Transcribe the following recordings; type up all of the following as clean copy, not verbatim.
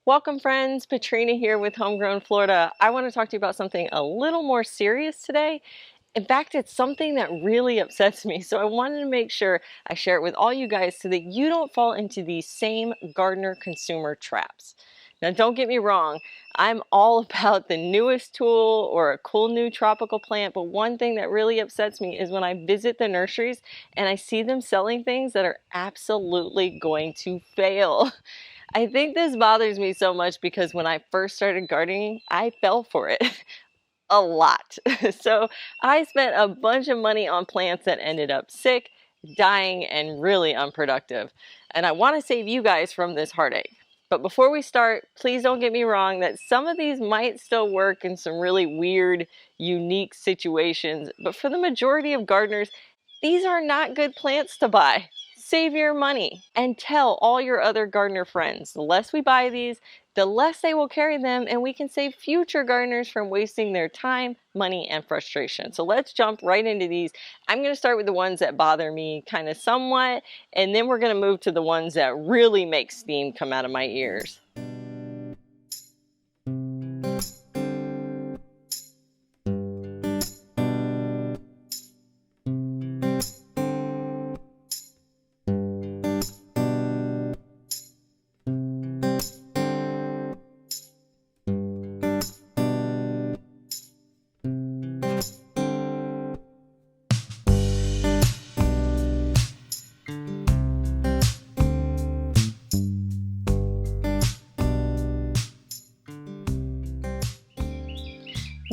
Welcome friends, Patrina here with Homegrown Florida. I want to talk to you about something a little more serious today. In fact, it's something that really upsets me, so I wanted to make sure I share it with all you guys so that you don't fall into these same gardener consumer traps. Now, don't get me wrong, I'm all about the newest tool or a cool new tropical plant, but one thing that really upsets me is when I visit the nurseries and I see them selling things that are absolutely going to fail. I think this bothers me so much because when I first started gardening, I fell for it a lot. So I spent a bunch of money on plants that ended up sick, dying, and really unproductive. And I want to save you guys from this heartache. But before we start, please don't get me wrong that some of these might still work in some really weird, unique situations. But for the majority of gardeners, these are not good plants to buy. Save your money and tell all your other gardener friends. The less we buy these, the less they will carry them, and we can save future gardeners from wasting their time, money, and frustration. So let's jump right into these. I'm going to start with the ones that bother me kind of somewhat, and then we're going to move to the ones that really make steam come out of my ears.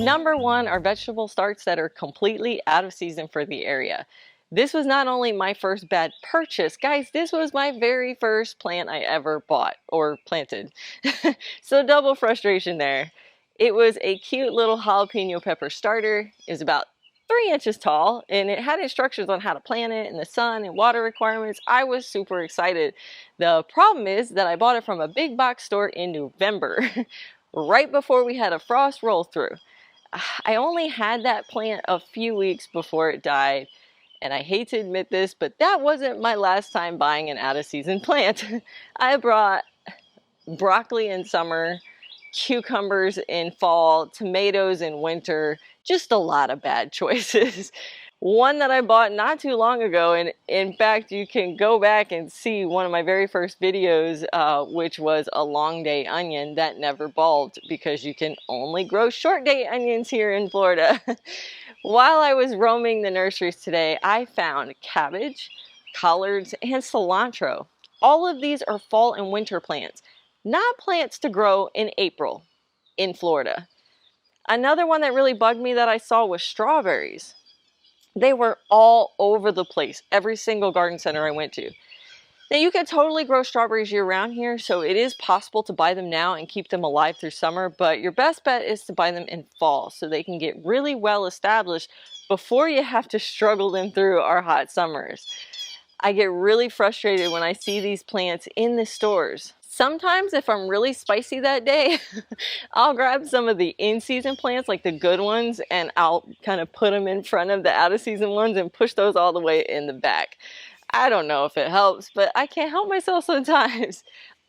Number one are vegetable starts that are completely out of season for the area. This was not only my first bad purchase, guys, this was my very first plant I ever bought or planted. So double frustration there. It was a cute little jalapeno pepper starter. It was about 3 inches tall and it had instructions on how to plant it and the sun and water requirements. I was super excited. The problem is that I bought it from a big box store in November, right before we had a frost roll through. I only had that plant a few weeks before it died, and I hate to admit this, but that wasn't my last time buying an out-of-season plant. I brought broccoli in summer, cucumbers in fall, tomatoes in winter, just a lot of bad choices. One that I bought not too long ago, and in fact you can go back and see one of my very first videos, which was a long day onion that never bulbed because you can only grow short day onions here in Florida. While I was roaming the nurseries today, I found cabbage, collards, and cilantro. All of these are fall and winter plants, not plants to grow in April in Florida. Another one that really bugged me that I saw was strawberries. They were all over the place, every single garden center I went to. Now you can totally grow strawberries year round here, so it is possible to buy them now and keep them alive through summer, but your best bet is to buy them in fall so they can get really well established before you have to struggle them through our hot summers. I get really frustrated when I see these plants in the stores. Sometimes if I'm really spicy that day, I'll grab some of the in-season plants, like the good ones, and I'll kind of put them in front of the out-of-season ones and push those all the way in the back. I don't know if it helps, but I can't help myself sometimes.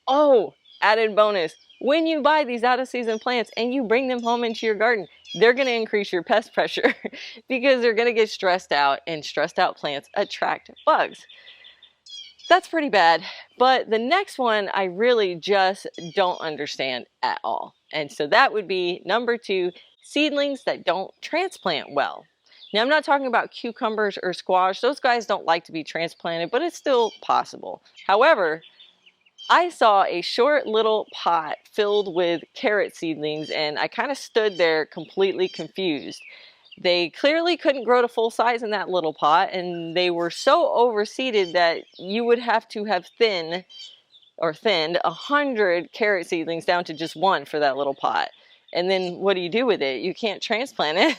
Oh, added bonus. When you buy these out-of-season plants and you bring them home into your garden, they're going to increase your pest pressure because they're going to get stressed out, and stressed out plants attract bugs. That's pretty bad, but the next one I really just don't understand at all. And so that would be number two, seedlings that don't transplant well. Now I'm not talking about cucumbers or squash. Those guys don't like to be transplanted, but it's still possible. However, I saw a short little pot filled with carrot seedlings and I kind of stood there completely confused. They clearly couldn't grow to full size in that little pot, and they were so overseeded that you would have to have thinned 100 carrot seedlings down to just one for that little pot. And then what do you do with it? You can't transplant it.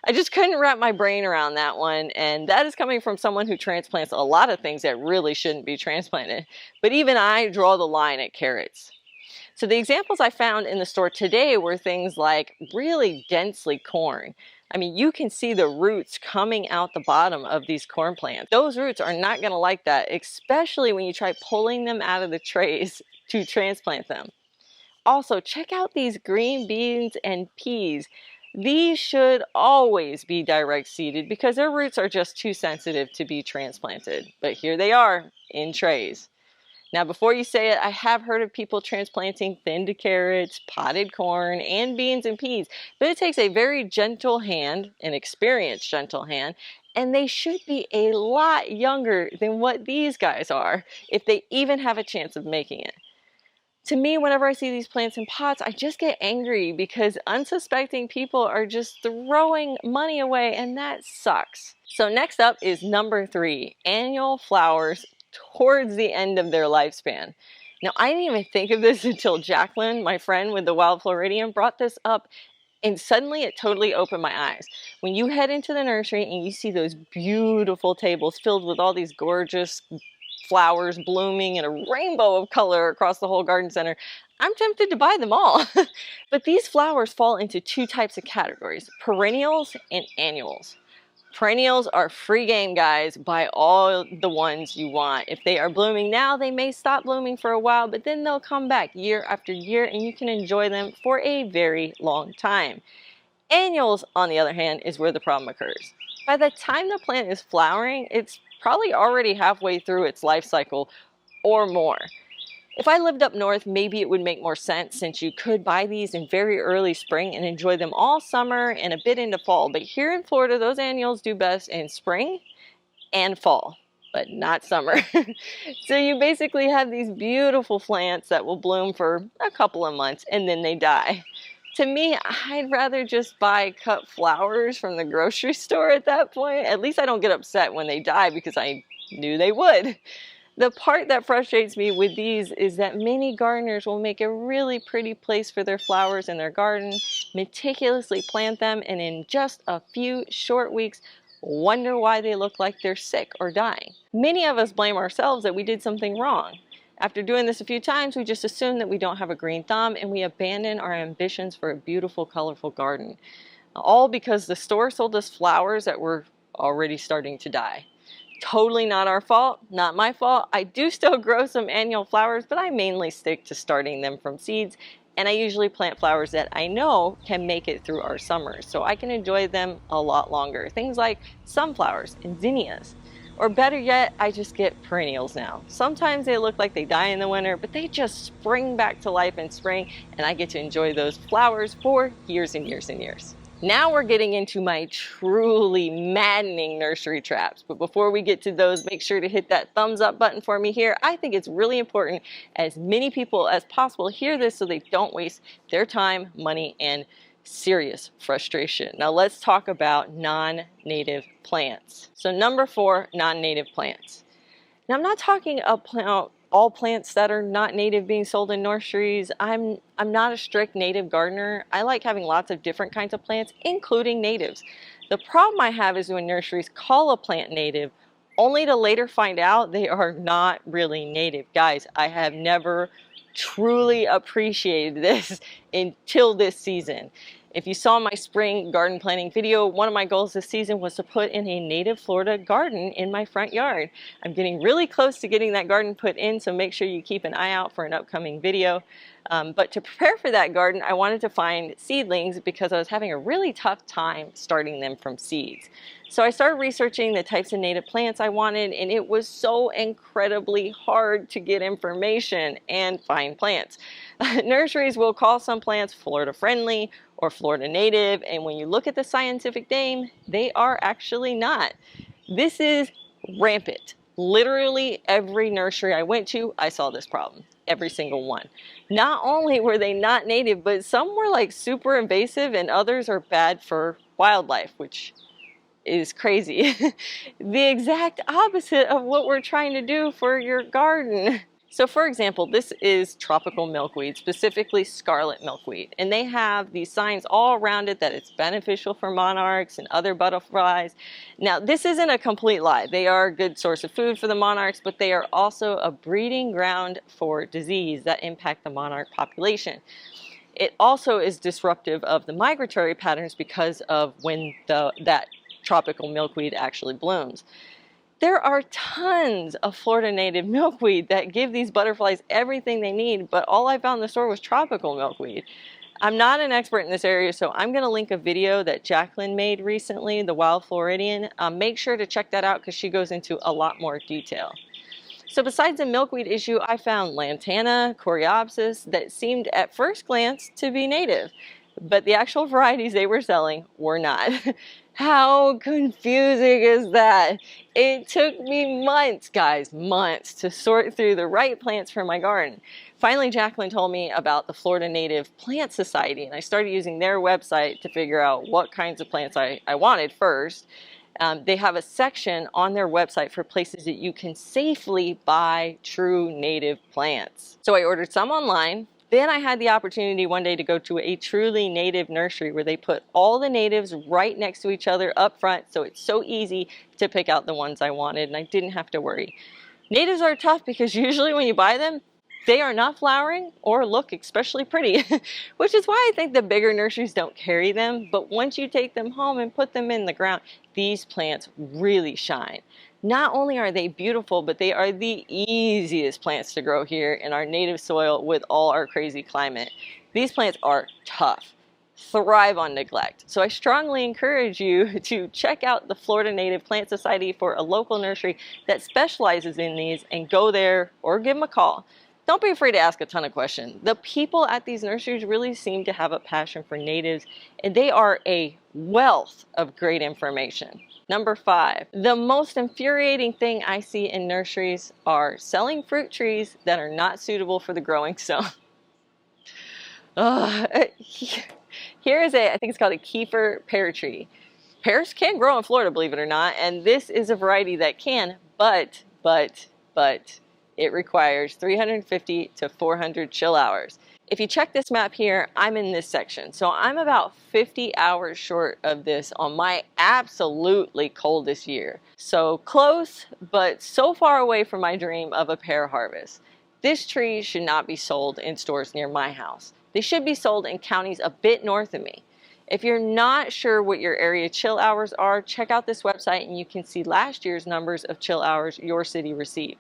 I just couldn't wrap my brain around that one, and that is coming from someone who transplants a lot of things that really shouldn't be transplanted. But even I draw the line at carrots. So the examples I found in the store today were things like really densely corn. I mean, you can see the roots coming out the bottom of these corn plants. Those roots are not going to like that, especially when you try pulling them out of the trays to transplant them. Also, check out these green beans and peas. These should always be direct seeded because their roots are just too sensitive to be transplanted. But here they are in trays. Now, before you say it, I have heard of people transplanting thinned carrots, potted corn, and beans and peas, but it takes a very gentle hand, an experienced gentle hand, and they should be a lot younger than what these guys are, if they even have a chance of making it. To me, whenever I see these plants in pots, I just get angry because unsuspecting people are just throwing money away, and that sucks. So next up is number 3, annual flowers towards the end of their lifespan. Now, I didn't even think of this until Jacqueline, my friend with the Wild Floridian, brought this up, and suddenly it totally opened my eyes. When you head into the nursery and you see those beautiful tables filled with all these gorgeous flowers blooming in a rainbow of color across the whole garden center, I'm tempted to buy them all. But these flowers fall into 2 types of categories: perennials and annuals. Perennials are free game, guys. Buy all the ones you want. If they are blooming now, they may stop blooming for a while, but then they'll come back year after year and you can enjoy them for a very long time. Annuals, on the other hand, is where the problem occurs. By the time the plant is flowering, it's probably already halfway through its life cycle or more. If I lived up north, maybe it would make more sense since you could buy these in very early spring and enjoy them all summer and a bit into fall. But here in Florida, those annuals do best in spring and fall, but not summer. So you basically have these beautiful plants that will bloom for a couple of months and then they die. To me, I'd rather just buy cut flowers from the grocery store at that point. At least I don't get upset when they die because I knew they would. The part that frustrates me with these is that many gardeners will make a really pretty place for their flowers in their garden, meticulously plant them, and in just a few short weeks, wonder why they look like they're sick or dying. Many of us blame ourselves that we did something wrong. After doing this a few times, we just assume that we don't have a green thumb and we abandon our ambitions for a beautiful, colorful garden. All because the store sold us flowers that were already starting to die. Totally not our fault, not my fault. I do still grow some annual flowers, but I mainly stick to starting them from seeds, and I usually plant flowers that I know can make it through our summers, so I can enjoy them a lot longer. Things like sunflowers and zinnias. Or better yet, I just get perennials now. Sometimes they look like they die in the winter, but they just spring back to life in spring, and I get to enjoy those flowers for years and years and years. Now we're getting into my truly maddening nursery traps. But before we get to those, make sure to hit that thumbs up button for me here. I think it's really important as many people as possible hear this so they don't waste their time, money, and serious frustration. Now let's talk about non-native plants. So number 4, non-native plants. Now I'm not talking about all plants that are not native being sold in nurseries. I'm not a strict native gardener. I like having lots of different kinds of plants, including natives. The problem I have is when nurseries call a plant native, only to later find out they are not really native. Guys, I have never truly appreciated this until this season. If you saw my spring garden planning video, one of my goals this season was to put in a native Florida garden in my front yard. I'm getting really close to getting that garden put in, so make sure you keep an eye out for an upcoming video. But to prepare for that garden, I wanted to find seedlings because I was having a really tough time starting them from seeds. So I started researching the types of native plants I wanted, and it was so incredibly hard to get information and find plants. Nurseries will call some plants Florida friendly or Florida native, and when you look at the scientific name, they are actually not. This is rampant. Literally every nursery I went to, I saw this problem. Every single one. Not only were they not native, but some were like super invasive and others are bad for wildlife, which is crazy. The exact opposite of what we're trying to do for your garden. So for example, this is tropical milkweed, specifically scarlet milkweed, and they have these signs all around it that it's beneficial for monarchs and other butterflies. Now, this isn't a complete lie. They are a good source of food for the monarchs, but they are also a breeding ground for disease that impact the monarch population. It also is disruptive of the migratory patterns because of when that tropical milkweed actually blooms. There are tons of Florida native milkweed that give these butterflies everything they need, but all I found in the store was tropical milkweed. I'm not an expert in this area, so I'm going to link a video that Jacqueline made recently, the Wild Floridian. Make sure to check that out because she goes into a lot more detail. So besides the milkweed issue, I found lantana, coreopsis that seemed at first glance to be native, but the actual varieties they were selling were not. How confusing is that? It took me months, guys, months to sort through the right plants for my garden. Finally, Jacqueline told me about the Florida Native Plant Society, and I started using their website to figure out what kinds of plants I wanted first. They have a section on their website for places that you can safely buy true native plants. So I ordered some online. Then I had the opportunity one day to go to a truly native nursery where they put all the natives right next to each other up front, so it's so easy to pick out the ones I wanted and I didn't have to worry. Natives are tough because usually when you buy them, they are not flowering or look especially pretty, which is why I think the bigger nurseries don't carry them. But once you take them home and put them in the ground, these plants really shine. Not only are they beautiful, but they are the easiest plants to grow here in our native soil with all our crazy climate. These plants are tough, thrive on neglect. So I strongly encourage you to check out the Florida Native Plant Society for a local nursery that specializes in these and go there or give them a call. Don't be afraid to ask a ton of questions. The people at these nurseries really seem to have a passion for natives, and they are a wealth of great information. Number 5, the most infuriating thing I see in nurseries are selling fruit trees that are not suitable for the growing zone. Here is I think it's called a Kiefer pear tree. Pears can grow in Florida, believe it or not, and this is a variety that can, but it requires 350 to 400 chill hours. If you check this map here, I'm in this section. So I'm about 50 hours short of this on my absolutely coldest year. So close, but so far away from my dream of a pear harvest. This tree should not be sold in stores near my house. They should be sold in counties a bit north of me. If you're not sure what your area chill hours are, check out this website and you can see last year's numbers of chill hours your city received.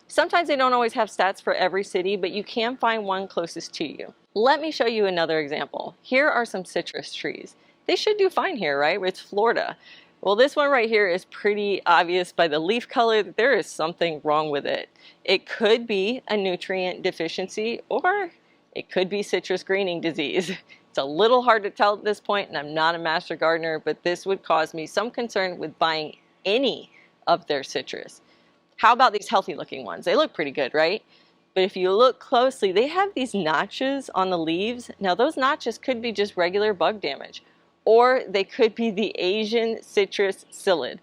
Sometimes they don't always have stats for every city, but you can find one closest to you. Let me show you another example. Here are some citrus trees. They should do fine here, right? It's Florida. Well, this one right here is pretty obvious by the leaf color that there is something wrong with it. It could be a nutrient deficiency or it could be citrus greening disease. It's a little hard to tell at this point, and I'm not a master gardener, but this would cause me some concern with buying any of their citrus. How about these healthy looking ones? They look pretty good, right? But if you look closely, they have these notches on the leaves. Now those notches could be just regular bug damage, or they could be the Asian citrus psyllid,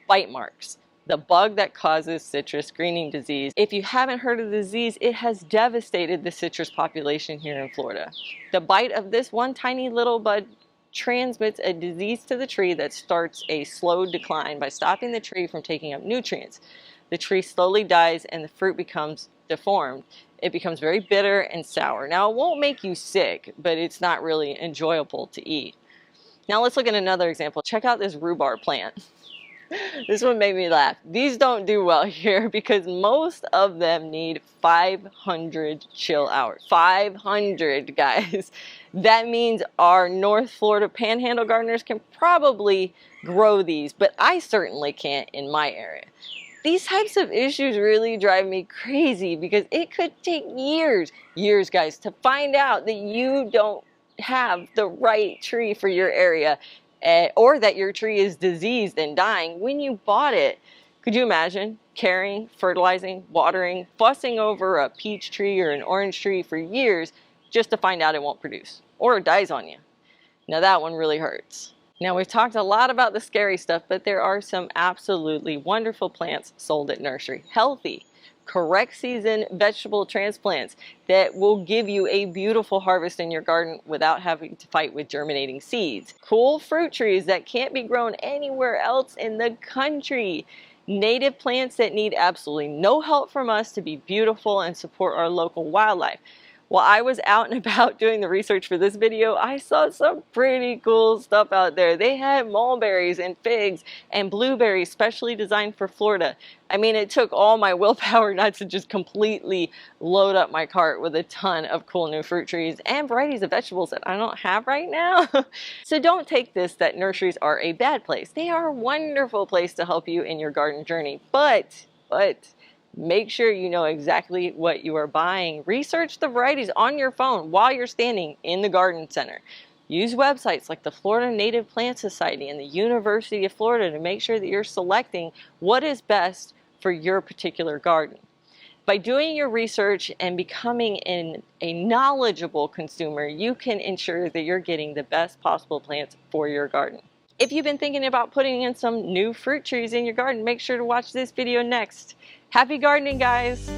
bite marks, the bug that causes citrus greening disease. If you haven't heard of the disease, it has devastated the citrus population here in Florida. The bite of this one tiny little bud transmits a disease to the tree that starts a slow decline by stopping the tree from taking up nutrients. The tree slowly dies and the fruit becomes deformed. It becomes very bitter and sour. Now, it won't make you sick, but it's not really enjoyable to eat. Now, let's look at another example. Check out this rhubarb plant. This one made me laugh. These don't do well here because most of them need 500 chill hours. 500, guys. That means our North Florida panhandle gardeners can probably grow these, but I certainly can't in my area. These types of issues really drive me crazy because it could take years, guys, to find out that you don't have the right tree for your area, or that your tree is diseased and dying when you bought it. Could you imagine caring, fertilizing, watering, fussing over a peach tree or an orange tree for years just to find out it won't produce or it dies on you? Now that one really hurts. Now we've talked a lot about the scary stuff, but there are some absolutely wonderful plants sold at nursery. Healthy, correct season vegetable transplants that will give you a beautiful harvest in your garden without having to fight with germinating seeds. Cool fruit trees that can't be grown anywhere else in the country. Native plants that need absolutely no help from us to be beautiful and support our local wildlife. While I was out and about doing the research for this video, I saw some pretty cool stuff out there. They had mulberries and figs and blueberries specially designed for Florida. I mean, it took all my willpower not to just completely load up my cart with a ton of cool new fruit trees and varieties of vegetables that I don't have right now. So don't take this that nurseries are a bad place. They are a wonderful place to help you in your garden journey, but make sure you know exactly what you are buying. Research the varieties on your phone while you're standing in the garden center. Use websites like the Florida Native Plant Society and the University of Florida to make sure that you're selecting what is best for your particular garden. By doing your research and becoming a knowledgeable consumer, you can ensure that you're getting the best possible plants for your garden. If you've been thinking about putting in some new fruit trees in your garden, make sure to watch this video next. Happy gardening, guys!